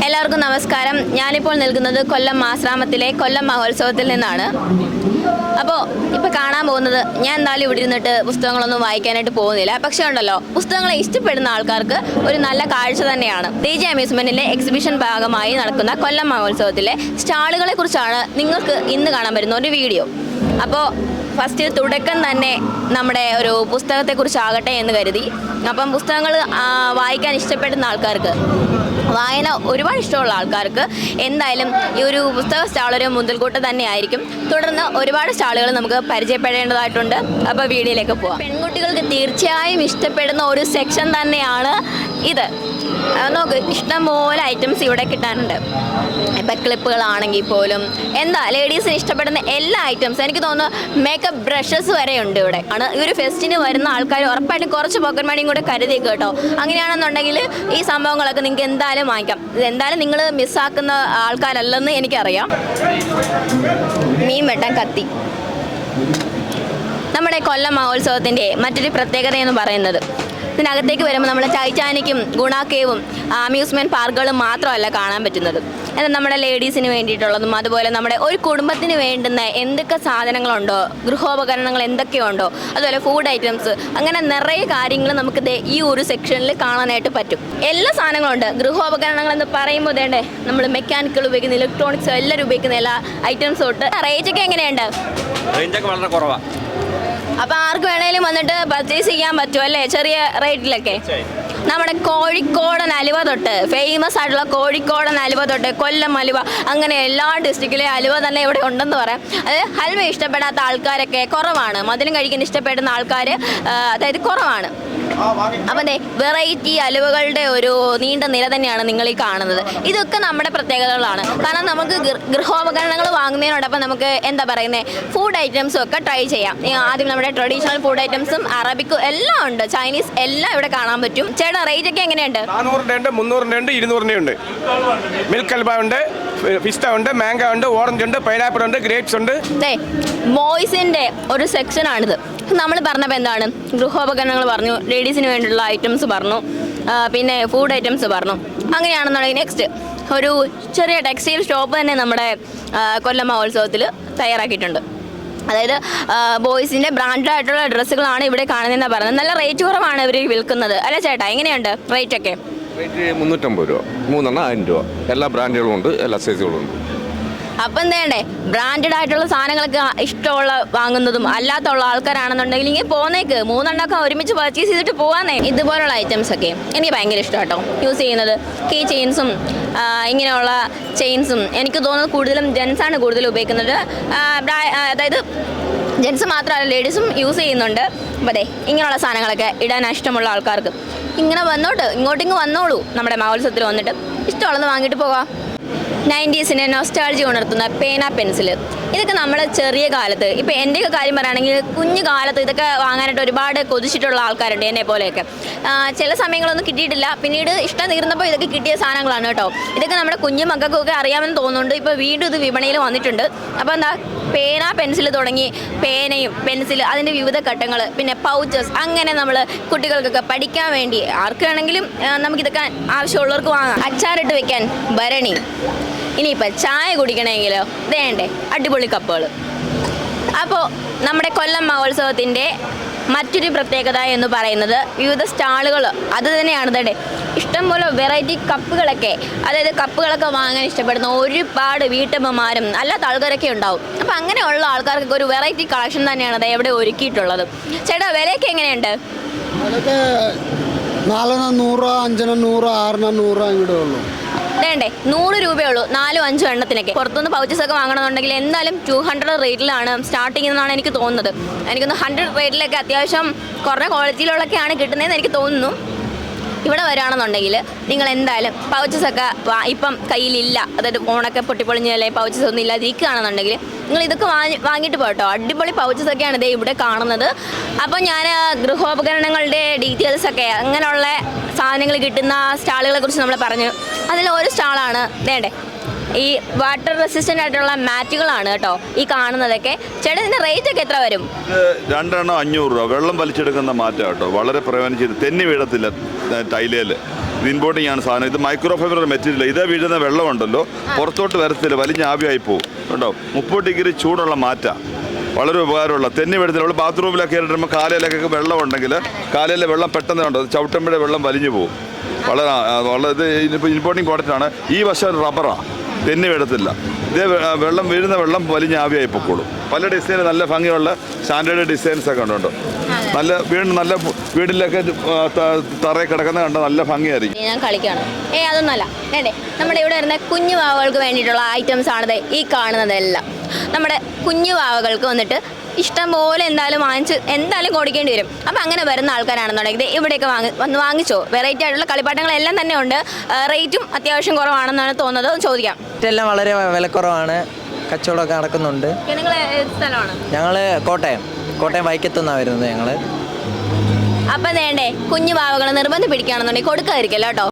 എല്ലാവർക്കും നമസ്കാരം. ഞാനിപ്പോൾ നിൽക്കുന്നത് കൊല്ലം ആശ്രാമത്തിലെ കൊല്ലം മഹോത്സവത്തിൽ നിന്നാണ്. അപ്പോൾ ഇപ്പോൾ കാണാൻ പോകുന്നത്, ഞാൻ എന്തായാലും ഇവിടെ ഇരുന്നിട്ട് പുസ്തകങ്ങളൊന്നും വായിക്കാനായിട്ട് പോകുന്നില്ല. പക്ഷേ ഉണ്ടല്ലോ, പുസ്തകങ്ങളെ ഇഷ്ടപ്പെടുന്ന ആൾക്കാർക്ക് ഒരു നല്ല കാഴ്ച തന്നെയാണ്. DJ അമ്യൂസ്മെൻറ്റിൻ്റെ എക്സിബിഷൻ ഭാഗമായി നടക്കുന്ന കൊല്ലം മഹോത്സവത്തിലെ സ്റ്റാളുകളെ കുറിച്ചാണ് നിങ്ങൾക്ക് ഇന്ന് കാണാൻ പറ്റുന്ന ഒരു വീഡിയോ. അപ്പോൾ ഫസ്റ്റ് തുടക്കം തന്നെ നമ്മുടെ ഒരു പുസ്തകത്തെക്കുറിച്ചാകട്ടെ എന്ന് കരുതി. അപ്പം പുസ്തകങ്ങൾ വായിക്കാൻ ഇഷ്ടപ്പെടുന്ന ആൾക്കാർക്ക്, വായന ഒരുപാട് ഇഷ്ടമുള്ള ആൾക്കാർക്ക് എന്തായാലും ഈ ഒരു പുസ്തക സ്റ്റാൾ ഒരു മുതൽക്കൂട്ട് തന്നെ ആയിരിക്കും. തുടർന്ന് ഒരുപാട് സ്റ്റാളുകൾ നമുക്ക് പരിചയപ്പെടേണ്ടതായിട്ടുണ്ട്. അപ്പോൾ വീഡിയോയിലേക്ക് പോവാം. പെൺകുട്ടികൾക്ക് തീർച്ചയായും ഇഷ്ടപ്പെടുന്ന ഒരു സെക്ഷൻ തന്നെയാണ് ഇത്. നോക്ക്, ഇഷ്ടംപോലെ ഐറ്റംസ് ഇവിടെ കിട്ടാനുണ്ട്. ഇപ്പം ക്ലിപ്പുകളാണെങ്കിൽ പോലും എന്താ ലേഡീസിന് ഇഷ്ടപ്പെടുന്ന എല്ലാ ഐറ്റംസും, എനിക്ക് തോന്നുന്നു മേക്കപ്പ് ബ്രഷസ് വരെ ഉണ്ട് ഇവിടെ. ഈ ഒരു ഫെസ്റ്റിന് വരുന്ന ആൾക്കാർ ഉറപ്പായിട്ടും കുറച്ച് പോക്കറ്റ് മണിയും കൂടെ കരുതിയേക്ക് കേട്ടോ. അങ്ങനെയാണെന്നുണ്ടെങ്കിൽ ഈ സംഭവങ്ങളൊക്കെ നിങ്ങൾക്ക് എന്തായാലും വാങ്ങിക്കാം. ഇതെന്തായാലും നിങ്ങൾ മിസ്സാക്കുന്ന ആൾക്കാരല്ലെന്ന് എനിക്കറിയാം. മീൻ വെട്ടാൻ കത്തി. നമ്മുടെ കൊല്ലം മഹോത്സവത്തിൻ്റെ മറ്റൊരു പ്രത്യേകത എന്ന് പറയുന്നത്, ഇതിനകത്തേക്ക് വരുമ്പോൾ നമ്മൾ ടൈറ്റാനിക്കും ഗുണാക്കേവും അമ്യൂസ്മെൻറ്റ് പാർക്കുകളും മാത്രമല്ല കാണാൻ പറ്റുന്നത്. എന്നാൽ നമ്മുടെ ലേഡീസിന് വേണ്ടിയിട്ടുള്ളതും അതുപോലെ നമ്മുടെ ഒരു കുടുംബത്തിന് വേണ്ടുന്ന എന്തൊക്കെ സാധനങ്ങളുണ്ടോ, ഗൃഹോപകരണങ്ങൾ എന്തൊക്കെയുണ്ടോ, അതുപോലെ ഫുഡ് ഐറ്റംസ്, അങ്ങനെ നിറയെ കാര്യങ്ങൾ നമുക്ക് ഈ ഒരു സെക്ഷനിൽ കാണാനായിട്ട് പറ്റും. എല്ലാ സാധനങ്ങളും ഉണ്ട്. ഗൃഹോപകരണങ്ങൾ എന്ന് പറയുമ്പോൾ വേണ്ടേ, നമ്മൾ മെക്കാനിക്കൽ ഉപയോഗിക്കുന്ന, ഇലക്ട്രോണിക്സ് എല്ലാവരും ഉപയോഗിക്കുന്ന എല്ലാ ഐറ്റംസും തൊട്ട് റേറ്റൊക്കെ എങ്ങനെയുണ്ട്? റേഞ്ചൊക്കെ വളരെ കുറവാണ്. അപ്പോൾ ആർക്ക് വേണേലും വന്നിട്ട് പർച്ചേസ് ചെയ്യാൻ പറ്റും അല്ലേ, ചെറിയ റേറ്റിലൊക്കെ. നമ്മുടെ കോഴിക്കോടൻ അലുവ തൊട്ട്, ഫേമസ് ആയിട്ടുള്ള കോഴിക്കോടൻ അലുവ തൊട്ട് കൊല്ലം അലുവ, അങ്ങനെ എല്ലാ ഡിസ്ട്രിക്റ്റിലെ അലുവ തന്നെ ഇവിടെ ഉണ്ടെന്ന് പറയാം. അത് ഹൽവ ഇഷ്ടപ്പെടാത്ത ആൾക്കാരൊക്കെ കുറവാണ്. മധുരം കഴിക്കാൻ ഇഷ്ടപ്പെടുന്ന ആൾക്കാർ അതായത് കുറവാണ്. അപ്പം വെറൈറ്റി അലുവകളുടെ ഒരു നീണ്ട നിര തന്നെയാണ് നിങ്ങൾ ഈ കാണുന്നത്. ഇതൊക്കെ നമ്മുടെ പ്രത്യേകതകളാണ്. കാരണം നമുക്ക് ഗൃഹോപകരണങ്ങൾ വാങ്ങുന്നതിനോടൊപ്പം നമുക്ക് എന്താ പറയുന്നത്, ഫുഡ് ഐറ്റംസും ഒക്കെ ട്രൈ ചെയ്യാം. ആദ്യം നമ്മുടെ ട്രഡീഷണൽ ഫുഡ് ഐറ്റംസും അറബിക്കും എല്ലാം ഉണ്ട്, ചൈനീസ് എല്ലാം ഇവിടെ കാണാൻ പറ്റും. ചേട്ടാ, റേറ്റ് ഒക്കെ എങ്ങനെയുണ്ട്? 400 ഉണ്ട്, 300 ഉണ്ട്, 200 ഉണ്ട്. മിൽക്ക് ഹൽവ ഉണ്ട്, പിസ്ത ഉണ്ട്, മാംഗോ ഉണ്ട്, ഓറഞ്ച് ഉണ്ട്, പൈനാപ്പിൾ ഉണ്ട്, ഗ്രേപ്സ് ഉണ്ട്. ബോയ്സിൻ്റെ ഒരു സെക്ഷനാണിത്. നമ്മൾ പറഞ്ഞപ്പോൾ എന്താണ്, ഗൃഹോപകരണങ്ങൾ പറഞ്ഞു, ലേഡീസിന് വേണ്ടിയുള്ള ഐറ്റംസ് പറഞ്ഞു, പിന്നെ ഫുഡ് ഐറ്റംസ് പറഞ്ഞു. അങ്ങനെയാണെന്നുണ്ടെങ്കിൽ നെക്സ്റ്റ് ഒരു ചെറിയ ടെക്സ്റ്റൈൽ ഷോപ്പ് തന്നെ നമ്മുടെ കൊല്ലം മഹോത്സവത്തിൽ തയ്യാറാക്കിയിട്ടുണ്ട്. അതായത് ബോയ്സിൻ്റെ ബ്രാൻഡഡ് ആയിട്ടുള്ള ഡ്രസ്സുകളാണ് ഇവിടെ കാണുന്നതെന്നാണ് പറയുന്നത്. നല്ല റേറ്റ് കുറവാണ് ഇവർ വിൽക്കുന്നത് അല്ല ചേട്ടാ? എങ്ങനെയുണ്ട് റേറ്റൊക്കെ? റേറ്റ് 350 രൂപ, 3 1000 രൂപ. എല്ലാ ബ്രാൻഡുകളും ഉണ്ട്, എല്ലാ സൈസുകളും ഉണ്ട്. അപ്പം എന്തേണ്ടേ, ബ്രാൻഡഡ് ആയിട്ടുള്ള സാധനങ്ങളൊക്കെ ഇഷ്ടമുള്ള വാങ്ങുന്നതും അല്ലാത്തുള്ള ആൾക്കാരാണെന്നുണ്ടെങ്കിൽ ഇങ്ങനെ പോന്നേക്ക് 3 ഒരുമിച്ച് പർച്ചേസ് ചെയ്തിട്ട് പോകാന്നേ. ഇതുപോലുള്ള ഐറ്റംസ് ഒക്കെ എനിക്ക് ഭയങ്കര ഇഷ്ടം കേട്ടോ. യൂസ് ചെയ്യുന്നത് കീ ചെയിൻസും ഇങ്ങനെയുള്ള ചെയിൻസും എനിക്ക് തോന്നുന്നത് കൂടുതലും ജെൻസാണ് കൂടുതൽ ഉപയോഗിക്കുന്നത്. അതായത് ജെൻസ് മാത്രമല്ല, ലേഡീസും യൂസ് ചെയ്യുന്നുണ്ട്. അപ്പോൾ അതെ, ഇങ്ങനെയുള്ള സാധനങ്ങളൊക്കെ ഇടാൻ ഇഷ്ടമുള്ള ആൾക്കാർക്ക് ഇങ്ങനെ ഇങ്ങോട്ടിങ്ങ് വന്നോളൂ. നമ്മുടെ മഹോത്സവത്തിൽ വന്നിട്ട് ഇഷ്ടമുള്ളത് വാങ്ങിയിട്ട് പോകാം. 90s നൊസ്റ്റാൾജി ഉണർത്തുന്ന പേന, പെൻസിൽ, ഇതൊക്കെ നമ്മൾ ചെറിയ കാലത്ത്, ഇപ്പോൾ എൻ്റെയൊക്കെ കാര്യം പറയുകയാണെങ്കിൽ കുഞ്ഞു കാലത്ത് ഇതൊക്കെ വാങ്ങാനായിട്ട് ഒരുപാട് കൊതിച്ചിട്ടുള്ള ആൾക്കാരുണ്ട് എന്നെ പോലെയൊക്കെ. ചില സമയങ്ങളൊന്നും കിട്ടിയിട്ടില്ല, പിന്നീട് ഇഷ്ടം തീർന്നപ്പോൾ ഇതൊക്കെ കിട്ടിയ സാധനങ്ങളാണ് കേട്ടോ. ഇതൊക്കെ നമ്മുടെ കുഞ്ഞു മക്കൾക്കൊക്കെ അറിയാമെന്ന് തോന്നുന്നുണ്ട്. ഇപ്പോൾ വീണ്ടും ഇത് വിപണിയിൽ വന്നിട്ടുണ്ട്. അപ്പോൾ എന്താ, പേന, പെൻസിൽ തുടങ്ങി പേനയും പെൻസിൽ, അതിൻ്റെ വിവിധ ഘട്ടങ്ങൾ, പിന്നെ പൗച്ചസ്, അങ്ങനെ നമ്മൾ കുട്ടികൾക്കൊക്കെ പഠിക്കാൻ വേണ്ടി ആർക്കാണെങ്കിലും നമുക്കിതൊക്കെ ആവശ്യമുള്ളവർക്ക് വാങ്ങാം. അച്ചാറിട്ട് വെക്കാൻ ഭരണി, ഇനിയിപ്പോൾ ചായ കുടിക്കണമെങ്കിലോ വേണ്ടേ അടിപൊളി കപ്പുകൾ. അപ്പോൾ നമ്മുടെ കൊല്ലം മഹോത്സവത്തിൻ്റെ മറ്റൊരു പ്രത്യേകത എന്ന് പറയുന്നത് വിവിധ സ്റ്റാളുകൾ അത് തന്നെയാണ്. തന്നെ ഇഷ്ടംപോലെ വെറൈറ്റി കപ്പുകളൊക്കെ, അതായത് കപ്പുകളൊക്കെ വാങ്ങാൻ ഇഷ്ടപ്പെടുന്ന ഒരുപാട് വീട്ടമ്മമാരും അല്ലാത്ത ആൾക്കാരൊക്കെ ഉണ്ടാവും. അപ്പോൾ അങ്ങനെയുള്ള ആൾക്കാർക്കൊക്കെ ഒരു വെറൈറ്റി കളക്ഷൻ തന്നെയാണ് അത് ഇവിടെ ഒരുക്കിയിട്ടുള്ളത്. ചേട്ടാ, വിലയൊക്കെ എങ്ങനെയുണ്ട്? വിലക്ക് 4 100, 5 100, 6 100 ഇവിടെ ഉള്ളൂ. വേണ്ടേ 100 രൂപയുള്ളൂ 4-5 എണ്ണത്തിനൊക്കെ. പുറത്തുനിന്ന് പൗച്ചസൊക്കെ വാങ്ങണമെന്നുണ്ടെങ്കിൽ എന്തായാലും 200 റേറ്റിലാണ് സ്റ്റാർട്ടിങ് എന്നാണ് എനിക്ക് തോന്നുന്നത്. എനിക്കൊന്ന് 100 റേറ്റിലൊക്കെ അത്യാവശ്യം കുറഞ്ഞ ക്വാളിറ്റിയിലുള്ളൊക്കെയാണ് കിട്ടുന്നതെന്ന് എനിക്ക് തോന്നുന്നു. ഇവിടെ വരികയാണെന്നുണ്ടെങ്കിൽ നിങ്ങൾ എന്തായാലും പൗച്ചസൊക്കെ ഇപ്പം കയ്യിലില്ല, അതായത് ഫോണൊക്കെ പൊട്ടിപ്പൊളിഞ്ഞ് അല്ലെങ്കിൽ പൗച്ചസ് ഒന്നും ഇല്ലാതിരിക്കുകയാണെന്നുണ്ടെങ്കിൽ നിങ്ങൾ ഇതൊക്കെ വാങ്ങിയിട്ട് പോട്ടോ. അടിപൊളി പൗച്ചസൊക്കെയാണ് ഇതേ ഇവിടെ കാണുന്നത്. അപ്പോൾ ഞാൻ ഗൃഹോപകരണങ്ങളുടെ ഡീറ്റെയിൽസൊക്കെ, അങ്ങനെയുള്ള സാധനങ്ങൾ കിട്ടുന്ന സ്റ്റാളുകളെ കുറിച്ച് നമ്മൾ പറഞ്ഞു. അതിൽ ഒരു സ്റ്റാളാണ് വേണ്ടേ ഈ വാട്ടർ റെസിസ്റ്റൻ്റ് ആയിട്ടുള്ള മാറ്റുകളാണ് കേട്ടോ ഈ കാണുന്നതൊക്കെ. ചേട്ടാ, ഇതിൻ്റെ റേറ്റ് ഒക്കെ എത്ര വരും? 2 500 രൂപ. വെള്ളം വലിച്ചെടുക്കുന്ന മാറ്റാണ് കേട്ടോ. വളരെ പ്രയോജനം ചെയ്ത് തെന്നി വീഴത്തില്ല ടൈലേൽ. ഇത് ഇമ്പോർട്ടിംഗ് ആണ് സാധനം. ഇത് മൈക്രോ ഫൈബർ മെറ്റീരിയൽ. ഇതേ വീഴുന്ന വെള്ളമുണ്ടല്ലോ പുറത്തോട്ട് വരത്തില്ല, വലിഞ്ഞ് ആവിയായി പോകും കേട്ടോ. 30 ഡിഗ്രി ചൂടുള്ള മാറ്റ വളരെ ഉപകാരമുള്ള തെന്നി വെള്ളത്തിൽ. നമ്മൾ ബാത്റൂമിലൊക്കെ കയറിയിടുമ്പോൾ കാലയിലൊക്കെ വെള്ളം ഉണ്ടെങ്കിൽ കാലയിലെ വെള്ളം പെട്ടെന്ന് കണ്ടോ ചവിട്ടുമ്പോഴേ വെള്ളം വലിഞ്ഞു പോകും. വളരെ ഇത് ഇമ്പോർട്ടിംഗ് പ്രോഡക്റ്റ് ആണ്. ഈ വശം റബ്ബറാണ്, തെന്നി വീഴത്തില്ല. ഇതേ വെള്ളം വീഴുന്ന വെള്ളം വലിഞ്ഞ് ആവിയായി പൊക്കോളും. പല ഡിസൈൻ നല്ല ഭംഗിയുള്ള സ്റ്റാൻഡേർഡ് ഡിസൈൻസ് ഒക്കെ ഉണ്ടോ. നല്ല നല്ല വീടിലൊക്കെ തറയിൽ കിടക്കുന്ന കണ്ട നല്ല ഭംഗിയായിരിക്കും. ഞാൻ കളിക്കണം. അതൊന്നുമല്ല വേണ്ടേ, നമ്മുടെ ഇവിടെ വരുന്ന കുഞ്ഞു വാവകൾക്ക് വേണ്ടിയിട്ടുള്ള ഐറ്റംസ് ആണത് ഈ കാണുന്നതെല്ലാം. നമ്മുടെ കുഞ്ഞു വാവകൾക്ക് വന്നിട്ട് ഇഷ്ടം പോലെ എന്തായാലും വാങ്ങിച്ച് എന്തായാലും കൊടുക്കേണ്ടി വരും. അപ്പോൾ അങ്ങനെ വരുന്ന ആൾക്കാരാണെന്നുണ്ടെങ്കിൽ ഇവിടെയൊക്കെ വന്ന് വാങ്ങിച്ചോ. വെറൈറ്റി ആയിട്ടുള്ള കളിപ്പാട്ടങ്ങളെല്ലാം തന്നെ ഉണ്ട്. റേറ്റും അത്യാവശ്യം കുറവാണെന്നാണ് തോന്നുന്നത്. ചോദിക്കാം. ഇതെല്ലാം വളരെ വിലക്കുറവാണ്, കച്ചവടമൊക്കെ നടക്കുന്നുണ്ട്. നിങ്ങൾ സ്ഥലമാണ്? ഞങ്ങൾ കോട്ടയം വൈക്കത്തുനിന്നാണ് വരുന്നത് ഞങ്ങൾ. അപ്പം വേണ്ടേ കുഞ്ഞു വാവകൾ നിർബന്ധം പിടിക്കുകയാണെന്നുണ്ടെങ്കിൽ കൊടുക്കാതിരിക്കല്ലോ കേട്ടോ.